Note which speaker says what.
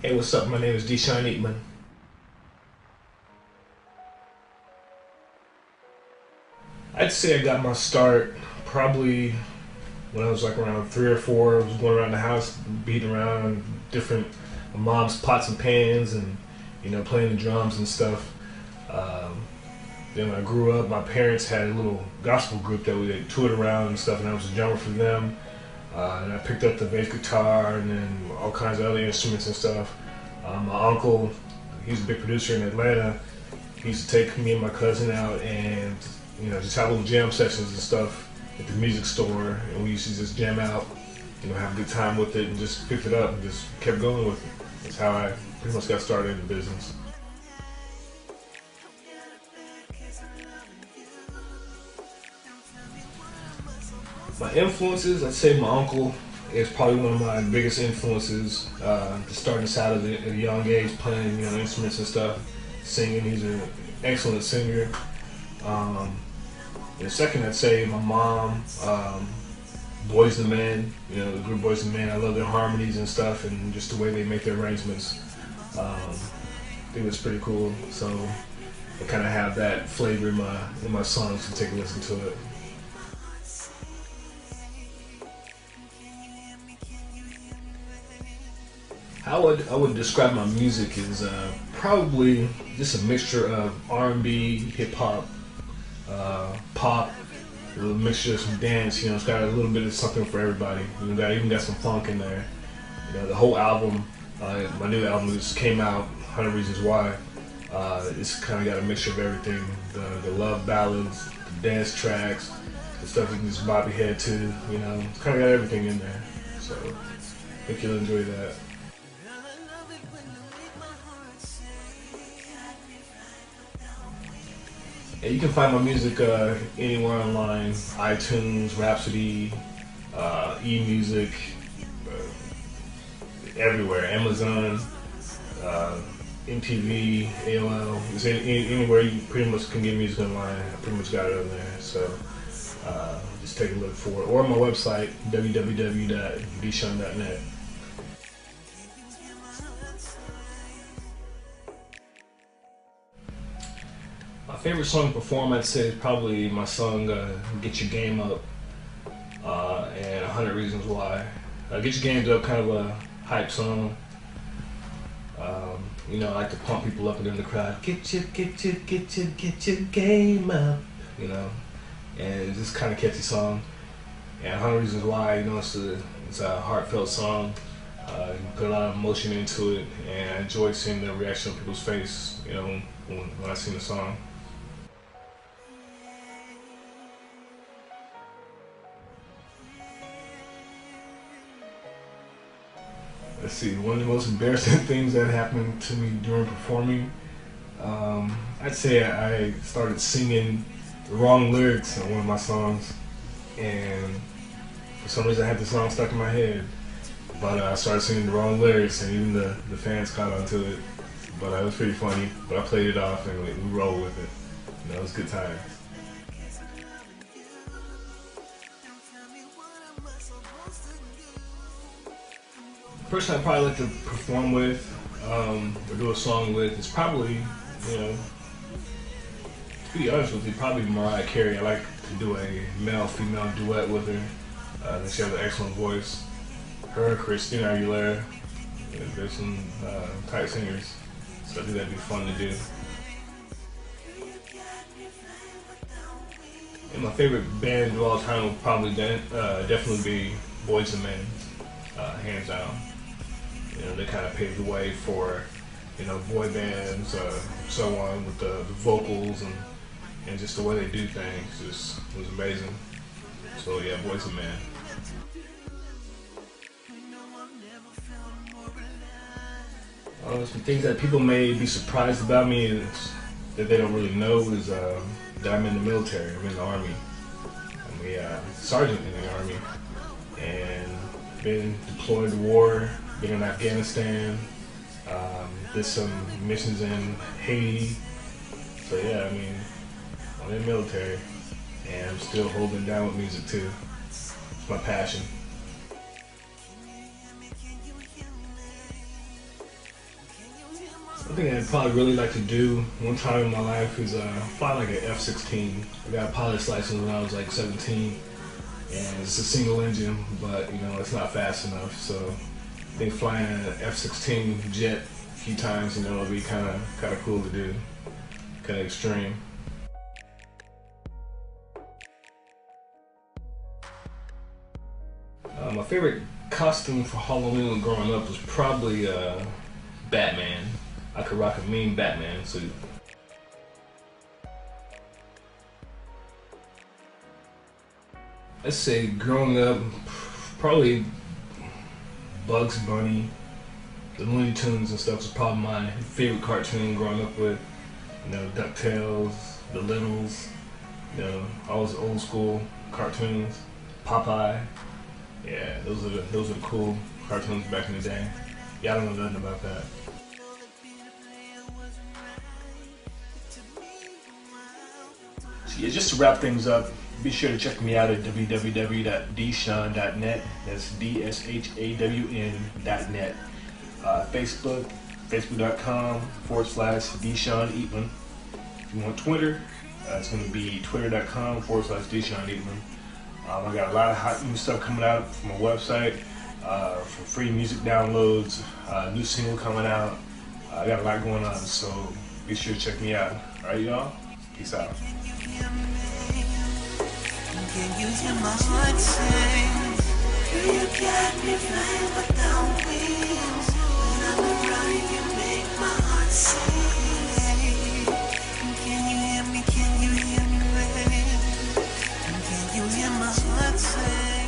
Speaker 1: Hey, what's up? My name is Deshaun Eatman. I'd say I got my start probably when I was like around 3 or 4. I was going around the house, beating around different mom's pots and pans, and playing the drums and stuff. Um, then when I grew up, my parents had a little gospel group that we toured around and stuff, and I was a drummer for them. And I picked up the bass guitar and then all kinds of other instruments and stuff. My uncle, he's a big producer in Atlanta. He used to take me and my cousin out and just have little jam sessions and stuff at the music store, and we used to just jam out, have a good time with it, and just picked it up and just kept going with it. That's how I pretty much got started in the business. My influences, I'd say my uncle is probably one of my biggest influences. Just starting us out at a young age, playing instruments and stuff, singing. He's an excellent singer. Um, and second, I'd say my mom, Boys and Men. The group Boys and Men. I love their harmonies and stuff, and just the way they make their arrangements. I think it's pretty cool. So I kind of have that flavor in my songs. So take a listen to it. I would describe my music as probably just a mixture of R&B, hip hop, pop, a little mixture of some dance. It's got a little bit of something for everybody. Even got some funk in there. The whole album, my new album just came out, 100 Reasons Why. It's kind of got a mixture of everything: the love ballads, the dance tracks, the stuff you can just bob your head to. It's kind of got everything in there. So I think you'll enjoy that. Yeah, you can find my music anywhere online: iTunes, Rhapsody, eMusic, everywhere. Amazon, MTV, AOL. Anywhere you pretty much can get music online. I pretty much got it on there. So just take a look for it, or my website www.deshaun.net. My favorite song to perform, I'd say, is probably my song "Get Your Game Up" and "100 Reasons Why." "Get Your Games Up" kind of a hype song. I like to pump people up in the crowd. Get your game up. And it's just kind of catchy song. And "100 Reasons Why," it's a heartfelt song. You put a lot of emotion into it, and I enjoy seeing the reaction on people's face. When I sing the song. Let's see, one of the most embarrassing things that happened to me during performing, I'd say I started singing the wrong lyrics on one of my songs, and for some reason I had the song stuck in my head, but I started singing the wrong lyrics, and even the fans caught on to it, but it was pretty funny, but I played it off, and we rolled with it. It was a good time. The person I'd probably like to perform with, or do a song with, is probably, to be honest with you, probably Mariah Carey. I like to do a male-female duet with her. She has an excellent voice. Her, Christina Aguilera, there's some tight singers, so I think that'd be fun to do. And my favorite band of all time would probably definitely be Boys and Men, hands down. They kind of paved the way for, boy bands, so on, with the vocals and just the way they do things. Just was amazing. So yeah, Boys and Men. Some things that people may be surprised about me is that they don't really know is that I'm in the military. I'm in the Army. I'm a sergeant in the Army, and been deployed to war. Been in Afghanistan. Did some missions in Haiti. So yeah, I'm in the military, and I'm still holding down with music too. It's my passion. One thing I'd probably really like to do one time in my life is fly like an F-16. I got a pilot's license when I was like 17, and it's a single engine, but you know it's not fast enough. So I think flying an F-16 jet a few times, you know, would be kind of cool to do, kind of extreme. My favorite costume for Halloween growing up was probably Batman. I could rock a mean Batman suit. Let's say growing up, probably Bugs Bunny, the Looney Tunes and stuff was probably my favorite cartoon growing up with. You know, DuckTales, The Littles, you know, all those old school cartoons. Popeye. Yeah, those are the cool cartoons back in the day. Yeah, I don't know nothing about that. So yeah, just to wrap things up, be sure to check me out at www.dshawn.net. That's DSHAWN.net. Facebook, facebook.com/DShawn Eatman. If you want Twitter, it's going to be twitter.com/DShawn Eatman. I got a lot of hot new stuff coming out from my website, for free music downloads, new single coming out. I got a lot going on, so be sure to check me out. All right, y'all? Peace out.
Speaker 2: Can you hear my heart sing? You got me flying without wings. When I'm around you, make my heart sing. Can you hear me? Can you hear me? Can you hear my heart sing?